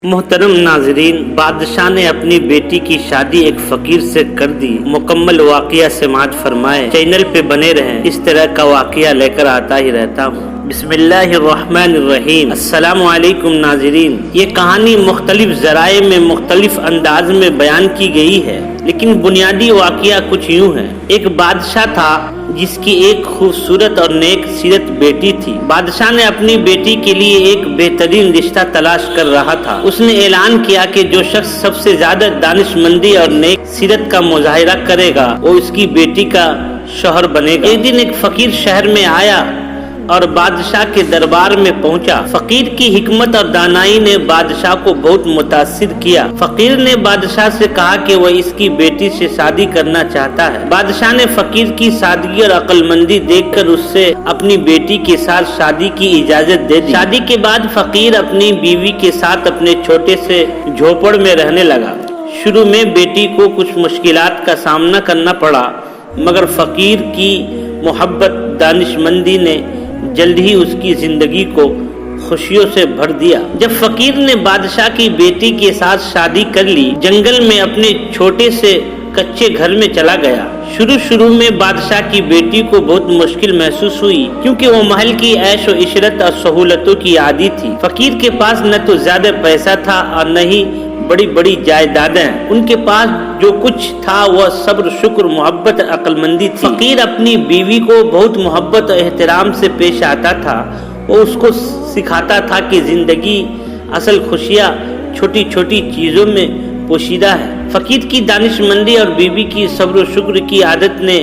محترم ناظرین، بادشاہ نے اپنی بیٹی کی شادی ایک فقیر سے کر دی۔ مکمل واقعہ سماعت فرمائے۔ چینل پہ بنے رہیں، اس طرح کا واقعہ لے کر آتا ہی رہتا ہوں۔ بسم اللہ الرحمن الرحیم۔ السلام علیکم ناظرین، یہ کہانی مختلف ذرائع میں مختلف انداز میں بیان کی گئی ہے، لیکن بنیادی واقعہ کچھ یوں ہے۔ ایک بادشاہ تھا جس کی ایک خوبصورت اور نیک سیرت بیٹی تھی۔ بادشاہ نے اپنی بیٹی کے لیے ایک بہترین رشتہ تلاش کر رہا تھا۔ اس نے اعلان کیا کہ جو شخص سب سے زیادہ دانشمندی اور نیک سیرت کا مظاہرہ کرے گا وہ اس کی بیٹی کا شوہر بنے گا۔ ایک دن ایک فقیر شہر میں آیا اور بادشاہ کے دربار میں پہنچا۔ فقیر کی حکمت اور دانائی نے بادشاہ کو بہت متاثر کیا۔ فقیر نے بادشاہ سے کہا کہ وہ اس کی بیٹی سے شادی کرنا چاہتا ہے۔ بادشاہ نے فقیر کی سادگی اور عقل مندی دیکھ کر اس سے اپنی بیٹی کے ساتھ شادی کی اجازت دے دی۔ شادی کے بعد فقیر اپنی بیوی کے ساتھ اپنے چھوٹے سے جھوپڑ میں رہنے لگا۔ شروع میں بیٹی کو کچھ مشکلات کا سامنا کرنا پڑا، مگر فقیر کی محبت دانشمندی نے جلد ہی اس کی زندگی کو خوشیوں سے بھر دیا۔ جب فقیر نے بادشاہ کی بیٹی کے ساتھ شادی کر لی، جنگل میں اپنے چھوٹے سے کچے گھر میں چلا گیا۔ شروع میں بادشاہ کی بیٹی کو بہت مشکل محسوس ہوئی، کیونکہ وہ محل کی عیش و عشرت اور سہولتوں کی عادی تھی۔ فقیر کے پاس نہ تو زیادہ پیسہ تھا اور نہ ہی بڑی بڑی جائیدادیں۔ ان کے پاس جو کچھ تھا وہ صبر، شکر، محبت اور عقل مندی تھی۔ فقیر اپنی بیوی کو بہت محبت اور احترام سے پیش آتا تھا۔ وہ اس کو سکھاتا تھا کہ زندگی اصل خوشیاں چھوٹی چھوٹی چیزوں میں پوشیدہ ہے۔ فقیر کی دانشمندی اور بیوی کی صبر و شکر کی عادت نے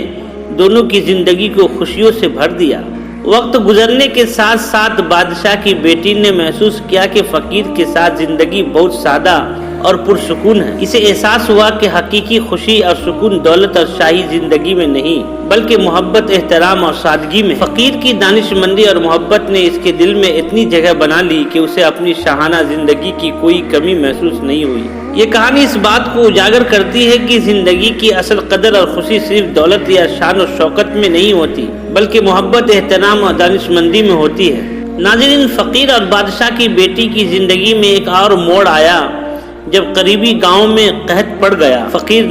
دونوں کی زندگی کو خوشیوں سے بھر دیا۔ وقت گزرنے کے ساتھ ساتھ بادشاہ کی بیٹی نے محسوس کیا کہ فقیر کے ساتھ زندگی بہت سادہ اور پرسکون ہے۔ اسے احساس ہوا کہ حقیقی خوشی اور سکون دولت اور شاہی زندگی میں نہیں، بلکہ محبت، احترام اور سادگی میں۔ فقیر کی دانشمندی اور محبت نے اس کے دل میں اتنی جگہ بنا لی کہ اسے اپنی شاہانہ زندگی کی کوئی کمی محسوس نہیں ہوئی۔ یہ کہانی اس بات کو اجاگر کرتی ہے کہ زندگی کی اصل قدر اور خوشی صرف دولت یا شان و شوکت میں نہیں ہوتی، بلکہ محبت، احترام اور دانشمندی میں ہوتی ہے۔ ناظرین، فقیر اور بادشاہ کی بیٹی کی زندگی میں ایک اور موڑ آیا جب قریبی گاؤں میں قحط پڑ گیا۔ فقیر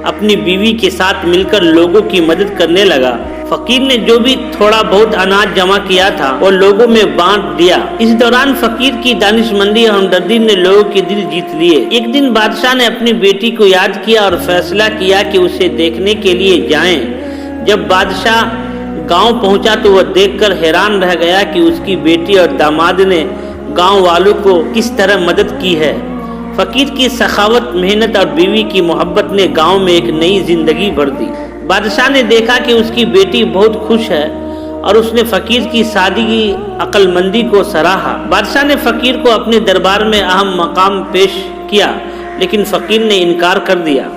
اپنی بیوی کے ساتھ مل کر لوگوں کی مدد کرنے لگا۔ فقیر نے جو بھی تھوڑا بہت اناج جمع کیا تھا وہ لوگوں میں بانٹ دیا۔ اس دوران فقیر کی دانشمندی اور ہمدردی نے لوگوں کے دل جیت لیے۔ ایک دن بادشاہ نے اپنی بیٹی کو یاد کیا اور فیصلہ کیا کہ اسے دیکھنے کے لیے جائیں۔ جب بادشاہ گاؤں پہنچا تو وہ دیکھ کر حیران رہ گیا کہ اس کی بیٹی اور داماد نے گاؤں والوں کو کس طرح مدد کی ہے۔ فقیر کی سخاوت، محنت اور بیوی کی محبت نے گاؤں میں ایک نئی زندگی بھر دی۔ بادشاہ نے دیکھا کہ اس کی بیٹی بہت خوش ہے اور اس نے فقیر کی سادگی، عقل مندی کو سراہا۔ بادشاہ نے فقیر کو اپنے دربار میں اہم مقام پیش کیا، لیکن فقیر نے انکار کر دیا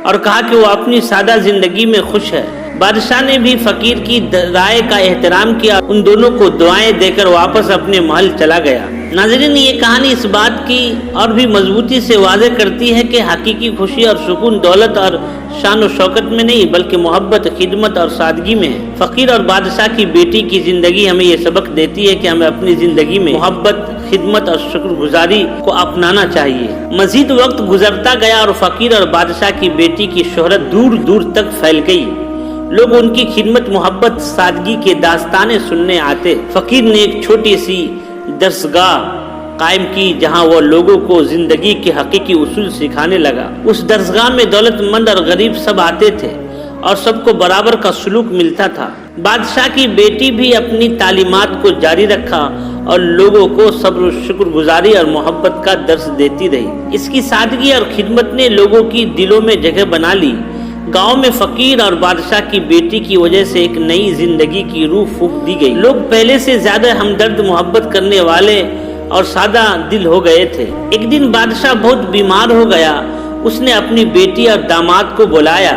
اور کہا کہ وہ اپنی سادہ زندگی میں خوش ہے۔ بادشاہ نے بھی فقیر کی رائے کا احترام کیا، ان دونوں کو دعائیں دے کر واپس اپنے محل چلا گیا۔ ناظرین، یہ کہانی اس بات کی اور بھی مضبوطی سے واضح کرتی ہے کہ حقیقی خوشی اور سکون دولت اور شان و شوکت میں نہیں، بلکہ محبت، خدمت اور سادگی میں ہے۔ فقیر اور بادشاہ کی بیٹی کی زندگی ہمیں یہ سبق دیتی ہے کہ ہمیں اپنی زندگی میں محبت، خدمت اور شکر گزاری کو اپنانا چاہیے۔ مزید وقت گزرتا گیا اور فقیر اور بادشاہ کی بیٹی کی شہرت دور دور تک پھیل گئی۔ لوگ ان کی خدمت، محبت، سادگی کے داستانیں سننے آتے۔ فقیر نے ایک چھوٹی سی درسگاہ قائم کی جہاں وہ لوگوں کو زندگی کے حقیقی اصول سکھانے لگا۔ اس درسگاہ میں دولت مند اور غریب سب آتے تھے اور سب کو برابر کا سلوک ملتا تھا۔ بادشاہ کی بیٹی بھی اپنی تعلیمات کو جاری رکھا اور لوگوں کو صبر و شکر گزاری اور محبت کا درس دیتی رہی۔ اس کی سادگی اور خدمت نے لوگوں کی دلوں میں جگہ بنا لی۔ گاؤں میں فقیر اور بادشاہ کی بیٹی کی وجہ سے ایک نئی زندگی کی روح پھونک دی گئی۔ لوگ پہلے سے زیادہ ہمدرد، محبت کرنے والے اور سادہ دل ہو گئے تھے۔ ایک دن بادشاہ بہت بیمار ہو گیا۔ اس نے اپنی بیٹی اور داماد کو بلایا۔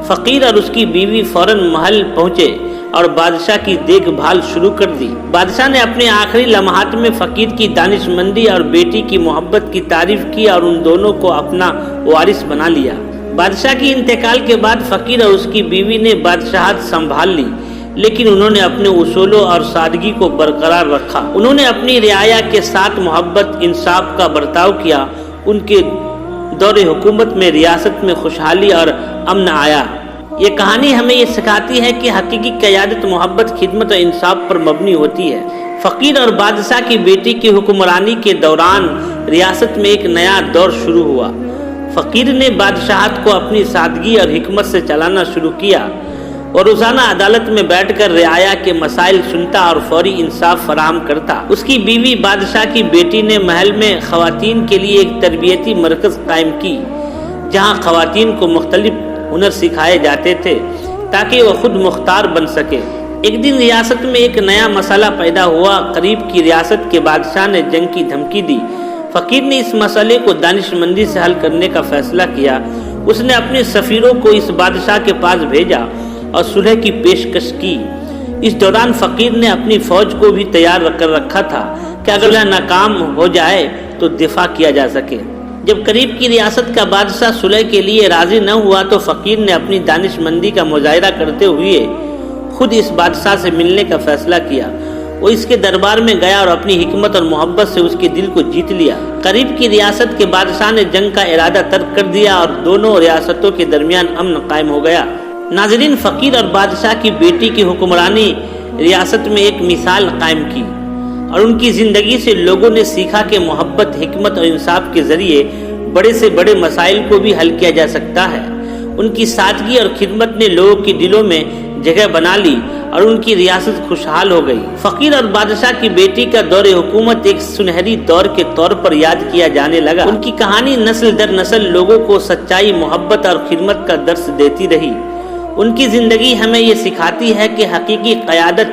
فقیر اور اس کی بیوی فوراً محل پہنچے اور بادشاہ کی دیکھ بھال شروع کر دی۔ بادشاہ نے اپنے آخری لمحات میں فقیر کی دانشمندی اور بیٹی کی محبت کی تعریف کی اور ان دونوں کو اپنا وارث بنا لیا۔ بادشاہ کی انتقال کے بعد فقیر اور اس کی بیوی نے بادشاہت سنبھال لی، لیکن انہوں نے اپنے اصولوں اور سادگی کو برقرار رکھا۔ انہوں نے اپنی رعایا کے ساتھ محبت، انصاف کا برتاؤ کیا۔ ان کے دور حکومت میں ریاست میں خوشحالی اور امن آیا۔ یہ کہانی ہمیں یہ سکھاتی ہے کہ حقیقی قیادت محبت، خدمت اور انصاف پر مبنی ہوتی ہے۔ فقیر اور بادشاہ کی بیٹی کی حکمرانی کے دوران ریاست میں ایک نیا دور شروع ہوا۔ فقیر نے بادشاہت کو اپنی سادگی اور حکمت سے چلانا شروع کیا اور روزانہ عدالت میں بیٹھ کر رعایا کے مسائل سنتا اور فوری انصاف فراہم کرتا۔ اس کی بیوی بادشاہ کی بیٹی نے محل میں خواتین کے لیے ایک تربیتی مرکز قائم کی، جہاں خواتین کو مختلف ہنر سکھائے جاتے تھے تاکہ وہ خود مختار بن سکے۔ ایک دن ریاست میں ایک نیا مسئلہ پیدا ہوا۔ قریب کی ریاست کے بادشاہ نے جنگ کی دھمکی دی۔ فقیر نے اس مسئلے کو دانش مندی سے حل کرنے کا فیصلہ کیا۔ اس نے اپنے سفیروں کو اس بادشاہ کے پاس بھیجا اور صلح کی پیشکش کی۔ اس دوران فقیر نے اپنی فوج کو بھی تیار کر رکھا تھا کہ اگر صلح ناکام ہو جائے تو دفاع کیا جا سکے۔ جب قریب کی ریاست کا بادشاہ صلح کے لیے راضی نہ ہوا تو فقیر نے اپنی دانش مندی کا مظاہرہ کرتے ہوئے خود اس بادشاہ سے ملنے کا فیصلہ کیا۔ وہ اس کے دربار میں گیا اور اپنی حکمت اور محبت سے اس کے دل کو جیت لیا۔ قریب کی ریاست کے بادشاہ نے جنگ کا ارادہ ترک کر دیا اور دونوں ریاستوں کے درمیان امن قائم ہو گیا۔ ناظرین، فقیر اور بادشاہ کی بیٹی کی حکمرانی ریاست میں ایک مثال قائم کی اور ان کی زندگی سے لوگوں نے سیکھا کہ محبت، حکمت اور انصاف کے ذریعے بڑے سے بڑے مسائل کو بھی حل کیا جا سکتا ہے۔ ان کی سادگی اور خدمت نے لوگوں کے دلوں میں جگہ بنا لی اور ان کی ریاست خوشحال ہو گئی۔ فقیر اور بادشاہ کی بیٹی کا دور حکومت ایک سنہری دور کے طور پر یاد کیا جانے لگا۔ ان کی کہانی نسل در نسل لوگوں کو سچائی، محبت اور خدمت کا درس دیتی رہی۔ ان کی زندگی ہمیں یہ سکھاتی ہے کہ حقیقی قیادت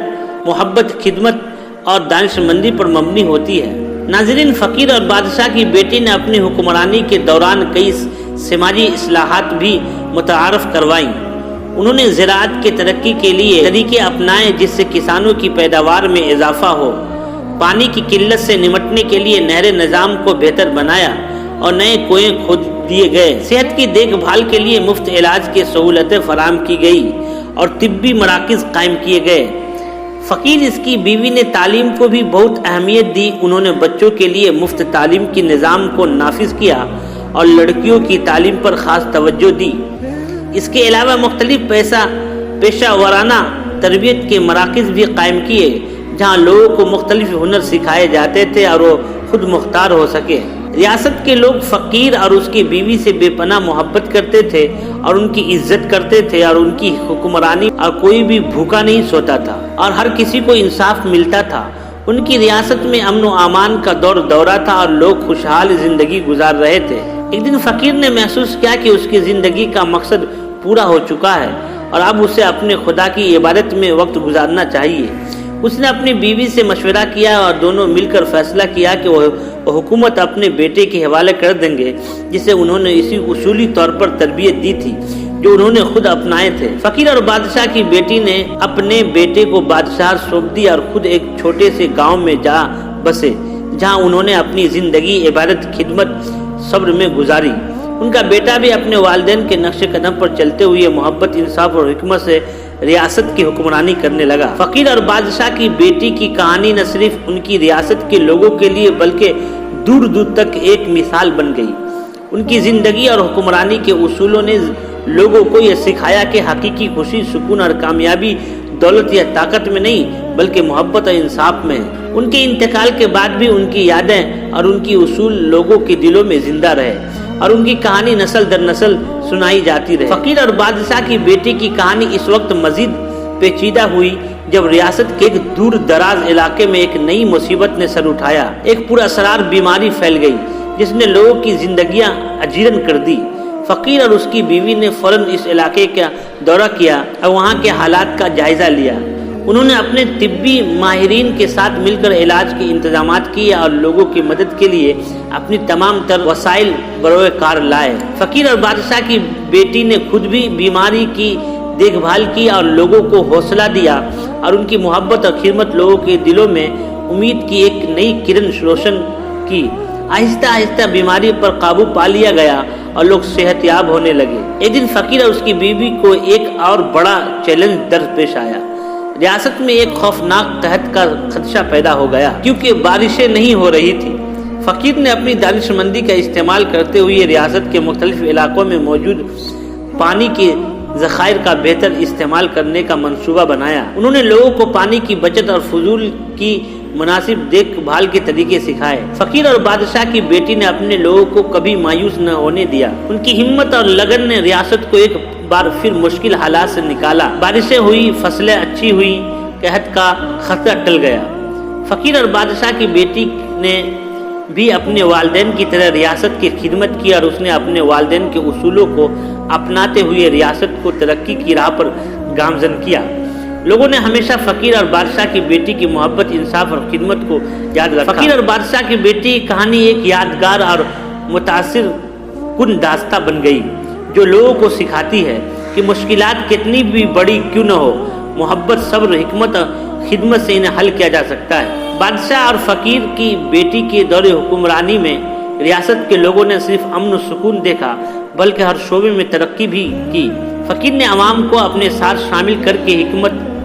محبت، خدمت اور دانش مندی پر مبنی ہوتی ہے۔ ناظرین، فقیر اور بادشاہ کی بیٹی نے اپنی حکمرانی کے دوران کئی سماجی اصلاحات بھی متعارف کروائیں۔ انہوں نے زراعت کے ترقی کے لیے طریقے اپنائے جس سے کسانوں کی پیداوار میں اضافہ ہو، پانی کی قلت سے نمٹنے کے لیے نہر نظام کو بہتر بنایا اور نئے کنویں کھود دیے گئے۔ صحت کی دیکھ بھال کے لیے مفت علاج کی سہولتیں فراہم کی گئی اور طبی مراکز قائم کیے گئے۔ فقیر اس کی بیوی نے تعلیم کو بھی بہت اہمیت دی۔ انہوں نے بچوں کے لیے مفت تعلیم کی نظام کو نافذ کیا اور لڑکیوں کی تعلیم پر خاص توجہ دی۔ اس کے علاوہ مختلف پیشہ ورانہ تربیت کے مراکز بھی قائم کیے جہاں لوگوں کو مختلف ہنر سکھائے جاتے تھے اور وہ خود مختار ہو سکے۔ ریاست کے لوگ فقیر اور اس کی بیوی سے بے پناہ محبت کرتے تھے اور ان کی عزت کرتے تھے اور ان کی حکمرانی اور کوئی بھی بھوکا نہیں سوتا تھا اور ہر کسی کو انصاف ملتا تھا۔ ان کی ریاست میں امن و امان کا دورہ تھا اور لوگ خوشحال زندگی گزار رہے تھے۔ ایک دن فقیر نے محسوس کیا کہ اس کی زندگی کا مقصد پورا ہو چکا ہے اور اب اسے اپنے خدا کی عبادت میں وقت گزارنا چاہیے۔ اس نے اپنی بیوی سے مشورہ کیا اور دونوں مل کر فیصلہ کیا کہ وہ حکومت اپنے بیٹے کے حوالے کر دیں گے، جسے انہوں نے اسی اصولی طور پر تربیت دی تھی جو انہوں نے خود اپنائے تھے۔ فقیر اور بادشاہ کی بیٹی نے اپنے بیٹے کو بادشاہ سونپ دی اور خود ایک چھوٹے سے گاؤں میں جا بسے جہاں انہوں نے اپنی زندگی عبادت، خدمت، صبر میں گزاری۔ ان کا بیٹا بھی اپنے والدین کے نقش قدم پر چلتے ہوئے محبت، انصاف اور حکمت سے ریاست کی حکمرانی کرنے لگا۔ فقیر اور بادشاہ کی بیٹی کی کہانی نہ صرف ان کی ریاست کے لوگوں کے لیے بلکہ دور دور تک ایک مثال بن گئی۔ ان کی زندگی اور حکمرانی کے اصولوں نے لوگوں کو یہ سکھایا کہ حقیقی خوشی، سکون اور کامیابی دولت یا طاقت میں نہیں بلکہ محبت اور انصاف میں ہے۔ ان کے انتقال کے بعد بھی ان کی یادیں اور ان کی اصول لوگوں کے دلوں میں زندہ رہے اور ان کی کہانی نسل در نسل سنائی جاتی رہے۔ فقیر اور بادشاہ کی بیٹی کی کہانی اس وقت مزید پیچیدہ ہوئی جب ریاست کے ایک دور دراز علاقے میں ایک نئی مصیبت نے سر اٹھایا۔ ایک پراسرار بیماری پھیل گئی جس نے لوگوں کی زندگیاں اجیرن کر دی۔ فقیر اور اس کی بیوی نے فوراً اس علاقے کا دورہ کیا اور وہاں کے حالات کا جائزہ لیا۔ انہوں نے اپنے طبی ماہرین کے ساتھ مل کر علاج کے انتظامات کیے اور لوگوں کی مدد کے لیے اپنی تمام تر وسائل بروئے کار لائے۔ فقیر اور بادشاہ کی بیٹی نے خود بھی بیماری کی دیکھ بھال کی اور لوگوں کو حوصلہ دیا اور ان کی محبت اور خدمت لوگوں کے دلوں میں امید کی ایک نئی کرن روشن کی۔ آہستہ آہستہ بیماری پر قابو پا لیا گیا اور لوگ صحت یاب ہونے لگے۔ ایک دن فقیر اور اس کی بیوی کو ایک اور بڑا چیلنج درپیش آیا۔ ریاست میں ایک خوفناک قحط کا خدشہ پیدا ہو گیا کیونکہ بارشیں نہیں ہو رہی تھی۔ فقیر نے اپنی دانش مندی کا استعمال کرتے ہوئے ریاست کے مختلف علاقوں میں موجود پانی کے ذخائر کا بہتر استعمال کرنے کا منصوبہ بنایا۔ انہوں نے لوگوں کو پانی کی بچت اور فضول کی مناسب دیکھ بھال کے طریقے سکھائے۔ فقیر اور بادشاہ کی بیٹی نے اپنے لوگوں کو کبھی مایوس نہ ہونے دیا۔ ان کی ہمت اور لگن نے ریاست کو ایک بار پھر مشکل حالات سے نکالا۔ بارشیں ہوئی، فصلیں اچھی ہوئی، قحط کا خطرہ ٹل گیا۔ فقیر اور بادشاہ کی بیٹی نے بھی اپنے والدین کی طرح ریاست کی خدمت کی اور اس نے اپنے والدین کے اصولوں کو اپناتے ہوئے ریاست کو ترقی کی راہ پر گامزن کیا۔ لوگوں نے ہمیشہ فقیر اور بادشاہ کی بیٹی کی محبت، انصاف اور خدمت کو یاد رکھا۔ فقیر اور بادشاہ کی بیٹی کی کہانی ایک یادگار اور متاثر کن داستاں بن گئی جو لوگوں کو سکھاتی ہے کہ مشکلات کتنی بھی بڑی کیوں نہ ہو، محبت، صبر، حکمت اور خدمت سے انہیں حل کیا جا سکتا ہے۔ بادشاہ اور فقیر کی بیٹی کے دور حکمرانی میں ریاست کے لوگوں نے صرف امن و سکون دیکھا بلکہ ہر شعبے میں ترقی بھی کی۔ فقیر نے عوام کو اپنے ساتھ شامل کر کے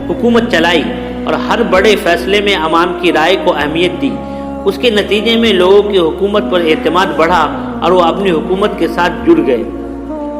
حکومت چلائی اور ہر بڑے فیصلے میں عوام کی رائے کو اہمیت دی۔ اس کے نتیجے میں لوگوں کی حکومت پر اعتماد بڑھا اور وہ اپنی حکومت کے ساتھ جڑ گئے۔